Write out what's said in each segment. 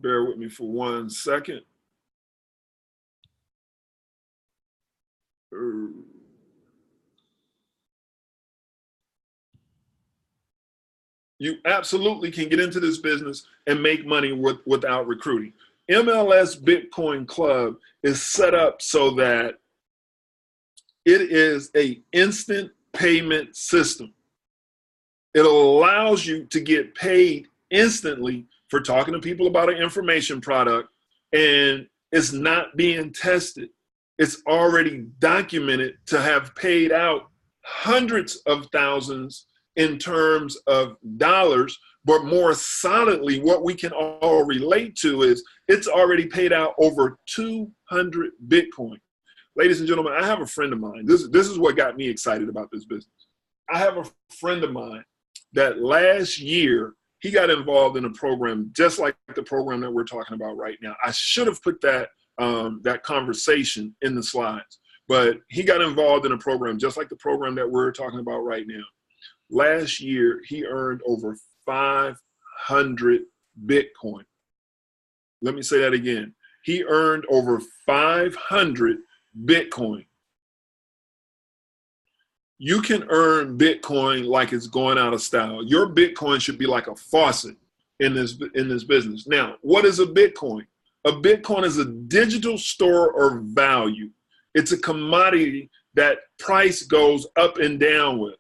Bear with me for 1 second. You absolutely can get into this business and make money without recruiting. MLS Bitcoin Club is set up so that it is an instant payment system. It allows you to get paid instantly for talking to people about an information product, and it's not being tested. It's already documented to have paid out hundreds of thousands in terms of dollars, but more solidly, what we can all relate to is it's already paid out over 200 Bitcoin. Ladies and gentlemen, I have a friend of mine. This is what got me excited about this business. I have a friend of mine that last year, he got involved in a program just like the program that we're talking about right now. I should have put that conversation in the slides, but he got involved in a program just like the program that we're talking about right now. Last year, he earned over 500 Bitcoin. Let me say that again. He earned over 500 Bitcoin. You can earn Bitcoin like it's going out of style. Your Bitcoin should be like a faucet in this business. Now, what is a Bitcoin? A Bitcoin is a digital store or value. It's a commodity that price goes up and down with.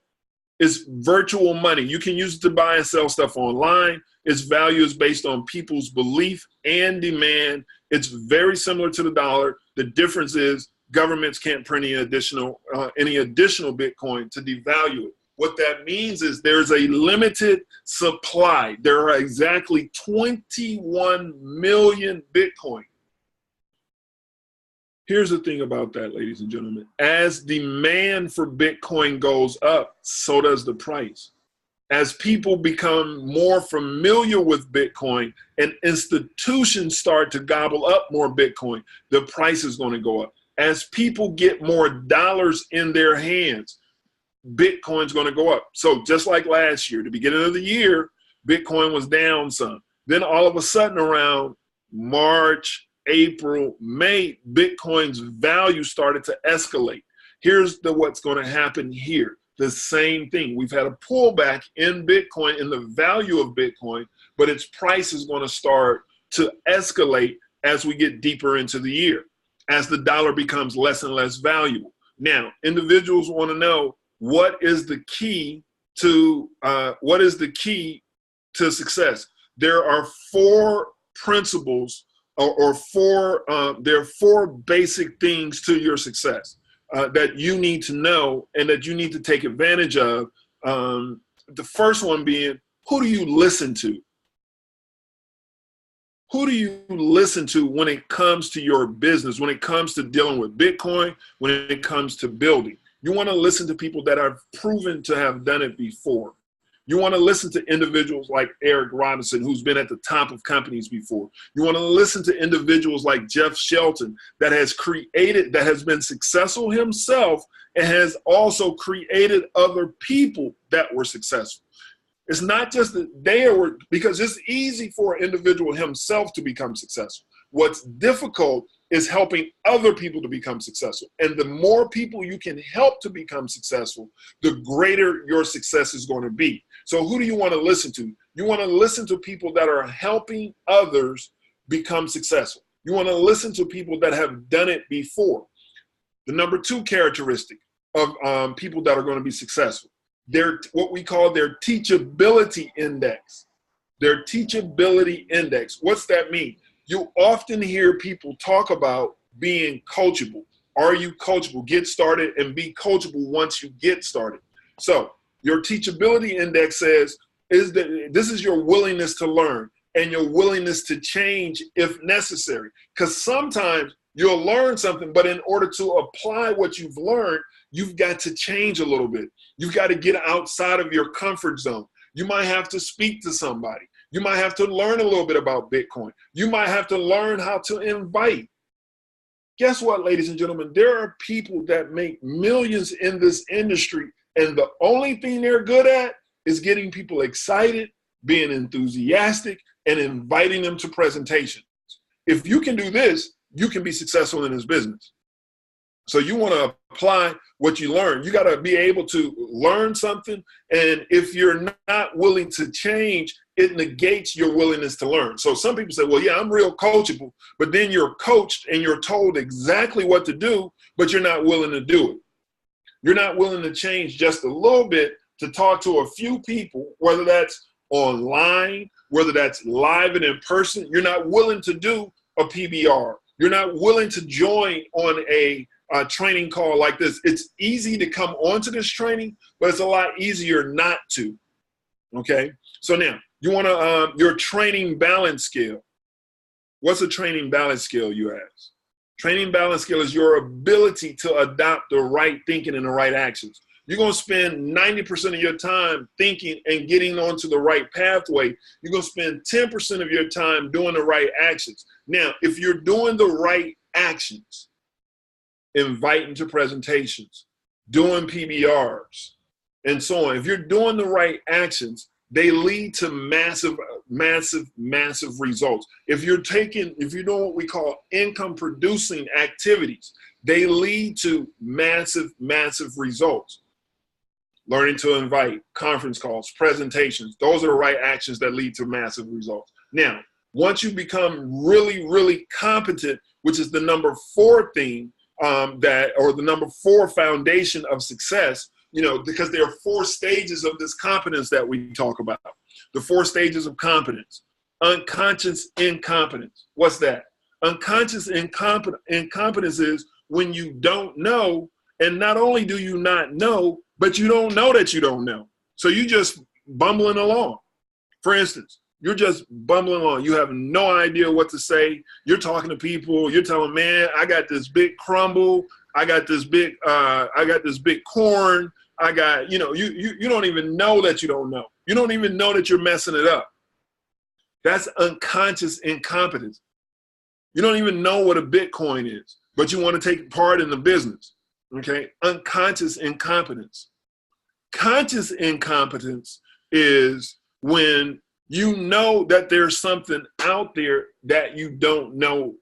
It's virtual money. You can use it to buy and sell stuff online. Its value is based on people's belief and demand. It's very similar to the dollar. The difference is governments can't print any additional Bitcoin to devalue it. What that means is there's a limited supply. There are exactly 21 million Bitcoin. Here's the thing about that, ladies and gentlemen. As demand for Bitcoin goes up, so does the price. As people become more familiar with Bitcoin and institutions start to gobble up more Bitcoin, the price is going to go up. As people get more dollars in their hands, Bitcoin's going to go up. So just like last year, the beginning of the year, Bitcoin was down some. Then all of a sudden around March, April, May, Bitcoin's value started to escalate. Here's what's going to happen here. The same thing. We've had a pullback in Bitcoin, in the value of Bitcoin, but its price is going to start to escalate as we get deeper into the year, as the dollar becomes less and less valuable. Now, individuals want to know what is the key to success. There are four principles there are four basic things to your success that you need to know and that you need to take advantage of. The first one being, who do you listen to? Who do you listen to when it comes to your business, when it comes to dealing with Bitcoin, when it comes to building? You want to listen to people that are proven to have done it before. You want to listen to individuals like Eric Robinson, who's been at the top of companies before. You want to listen to individuals like Jeff Shelton that has been successful himself and has also created other people that were successful. It's not just that because it's easy for an individual himself to become successful. What's difficult is helping other people to become successful. And the more people you can help to become successful, the greater your success is going to be. So who do you want to listen to? You want to listen to people that are helping others become successful. You want to listen to people that have done it before. The number two characteristic of people that are going to be successful, they're what we call their teachability index. Their teachability index. What's that mean? You often hear people talk about being coachable. Are you coachable? Get started and be coachable once you get started. So your teachability index says this is your willingness to learn and your willingness to change if necessary. Because sometimes you'll learn something, but in order to apply what you've learned, you've got to change a little bit. You've got to get outside of your comfort zone. You might have to speak to somebody. You might have to learn a little bit about Bitcoin. You might have to learn how to invite. Guess what, ladies and gentlemen? There are people that make millions in this industry, and the only thing they're good at is getting people excited, being enthusiastic, and inviting them to presentations. If you can do this, you can be successful in this business. So you want to apply what you learn. You got to be able to learn something. And if you're not willing to change, it negates your willingness to learn. So some people say, well, yeah, I'm real coachable, but then you're coached and you're told exactly what to do, but you're not willing to do it. You're not willing to change just a little bit to talk to a few people, whether that's online, whether that's live and in person. You're not willing to do a PBR. You're not willing to join on a training call like this. It's easy to come onto this training, but it's a lot easier not to. Okay. So now you want to, your training balance scale. What's a training balance scale, you ask? Training balance scale is your ability to adopt the right thinking and the right actions. You're going to spend 90% of your time thinking and getting onto the right pathway. You're going to spend 10% of your time doing the right actions. Now, if you're doing the right actions, inviting to presentations, doing PBRs, and so on. If you're doing the right actions, they lead to massive, massive, massive results. If you're doing what we call income producing activities, they lead to massive, massive results. Learning to invite, conference calls, presentations, those are the right actions that lead to massive results. Now, once you become really, really competent, which is the number 4 thing, or the number 4 foundation of success, because there are 4 stages of this competence that we talk about. The 4 stages of competence. Unconscious incompetence. What's that? Unconscious incompetence is when you don't know, and not only do you not know, but you don't know that you don't know. So you just bumbling along. For instance, you're just bumbling along. You have no idea what to say. You're talking to people. You're telling, man, I got this big crumble. I got this big corn. I got, you don't even know that you don't know. You don't even know that you're messing it up. That's unconscious incompetence. You don't even know what a Bitcoin is, but you want to take part in the business. Okay. Unconscious incompetence. Conscious incompetence is when you know that there's something out there that you don't know.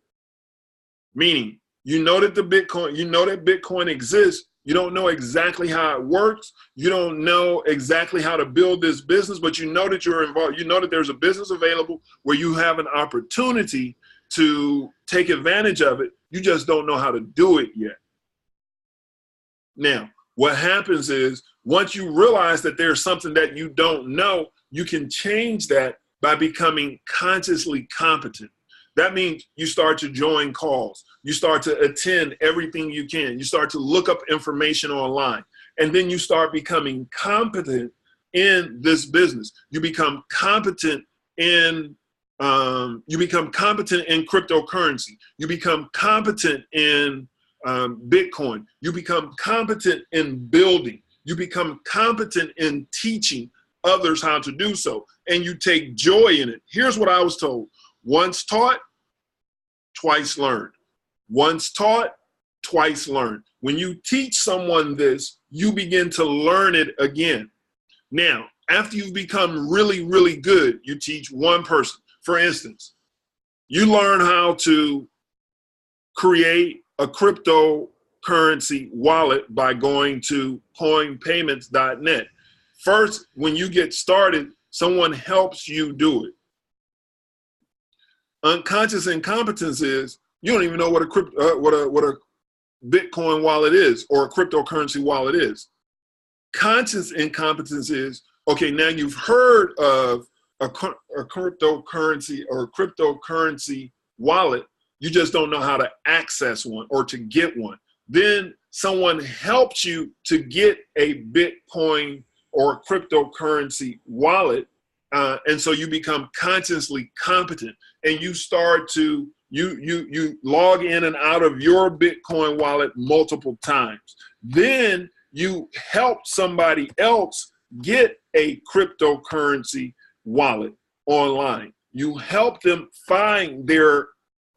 Meaning, you know that Bitcoin exists. You don't know exactly how it works. You don't know exactly how to build this business, but you know that you're involved. You know that there's a business available where you have an opportunity to take advantage of it. You just don't know how to do it yet. Now, what happens is once you realize that there's something that you don't know, you can change that by becoming consciously competent. That means you start to join calls. You start to attend everything you can. You start to look up information online. And then you start becoming competent in this business. You become competent in cryptocurrency. You become competent in Bitcoin. You become competent in building. You become competent in teaching others how to do so. And you take joy in it. Here's what I was told. Once taught, twice learned. Once taught, twice learned. When you teach someone this, you begin to learn it again. Now, after you've become really, really good, you teach one person. For instance, you learn how to create a cryptocurrency wallet by going to coinpayments.net. First, when you get started, someone helps you do it. Unconscious incompetence is you don't even know what a Bitcoin wallet is or a cryptocurrency wallet is. Conscious incompetence is, okay, now you've heard of a cryptocurrency or a cryptocurrency wallet, you just don't know how to access one or to get one. Then someone helps you to get a Bitcoin or a cryptocurrency wallet, and so you become consciously competent, and you start to you log in and out of your Bitcoin wallet multiple times. Then you help somebody else get a cryptocurrency wallet online. You help them find their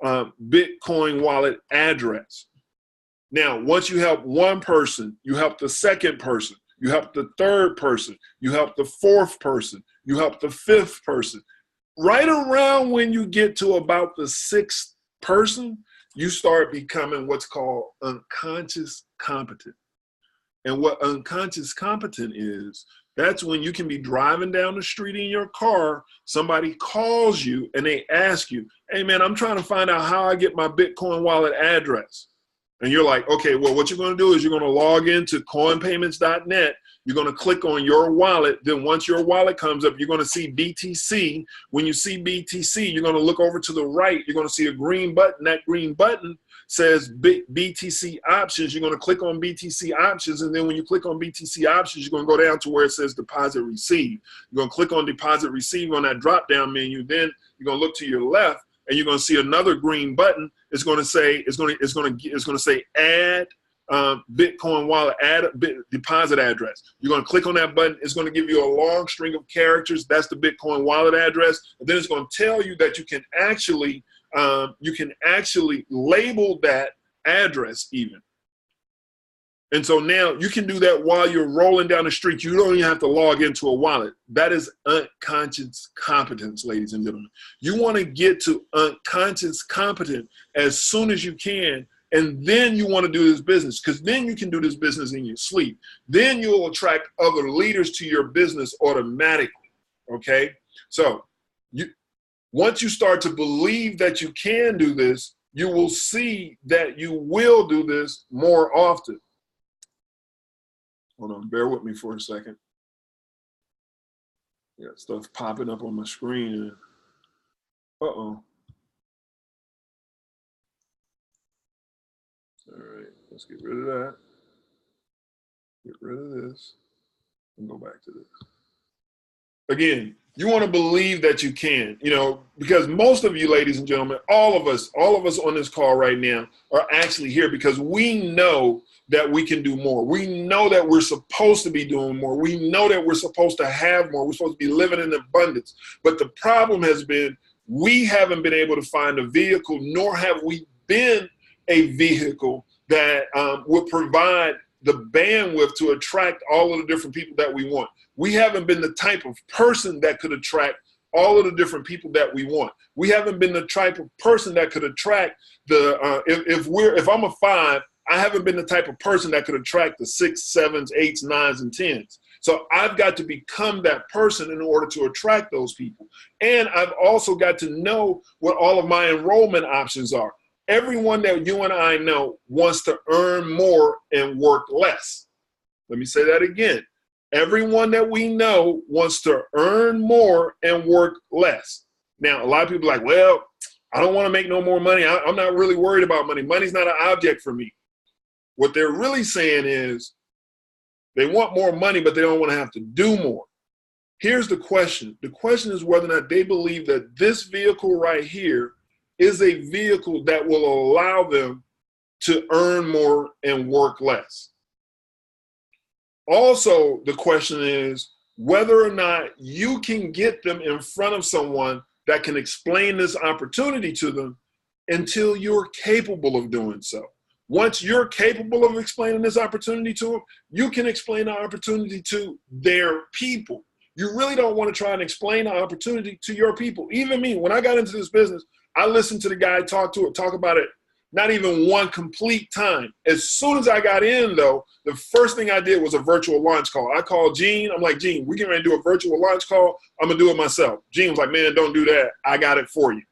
Bitcoin wallet address. Now, once you help one person, you help the second person, you help the third person, you help the fourth person, you help the fifth person. right around when you get to about the sixth person, you start becoming what's called unconscious competent. And what unconscious competent is, that's when you can be driving down the street in your car, somebody calls you and they ask you, hey man, I'm trying to find out how I get my Bitcoin wallet address. And you're like, okay, well, what you're going to do is you're going to log into coinpayments.net. You're going to click on your wallet. Then once your wallet comes up, you're going to see BTC. When you see BTC, you're going to look over to the right. You're going to see a green button. That green button says BTC options. You're going to click on BTC options. And then when you click on BTC options, you're going to go down to where it says deposit receive. You're going to click on deposit receive on that drop down menu. Then you're going to look to your left and you're going to see another green button. It's going to say, add Bitcoin wallet, add deposit address. You're going to click on that button. It's going to give you a long string of characters. That's the Bitcoin wallet address. And then it's going to tell you that you can actually label that address even. And so now you can do that while you're rolling down the street. You don't even have to log into a wallet. That is unconscious competence, ladies and gentlemen. You want to get to unconscious competent as soon as you can. And then you want to do this business, because then you can do this business in your sleep. Then you'll attract other leaders to your business automatically, okay? So once you start to believe that you can do this, you will see that you will do this more often. Hold on, bear with me for a second. Got stuff popping up on my screen. Uh-oh. All right, let's get rid of that. Get rid of this and go back to this. Again, you want to believe that you can, because most of you, ladies and gentlemen, all of us on this call right now are actually here because we know that we can do more. We know that we're supposed to be doing more. We know that we're supposed to have more. We're supposed to be living in abundance. But the problem has been we haven't been able to find a vehicle, nor have we been a vehicle that would provide the bandwidth to attract all of the different people that we want. We haven't been the type of person that could attract all of the different people that we want. We haven't been the type of person that could attract if I'm a 5, I haven't been the type of person that could attract the 6s, 7s, 8s, 9s, and 10s. So I've got to become that person in order to attract those people. And I've also got to know what all of my enrollment options are. Everyone that you and I know wants to earn more and work less. Let me say that again. Everyone that we know wants to earn more and work less. Now, a lot of people are like, well, I don't want to make no more money. I'm not really worried about money. Money's not an object for me. What they're really saying is they want more money, but they don't want to have to do more. Here's the question. The question is whether or not they believe that this vehicle right here is a vehicle that will allow them to earn more and work less. Also, the question is whether or not you can get them in front of someone that can explain this opportunity to them until you're capable of doing so. Once you're capable of explaining this opportunity to them, you can explain the opportunity to their people. You really don't want to try and explain the opportunity to your people. Even me, when I got into this business, I listened to the guy talk about it, not even one complete time. As soon as I got in, though, the first thing I did was a virtual launch call. I called Gene. I'm like, Gene, we're getting ready to do a virtual launch call. I'm going to do it myself. Gene was like, man, don't do that. I got it for you.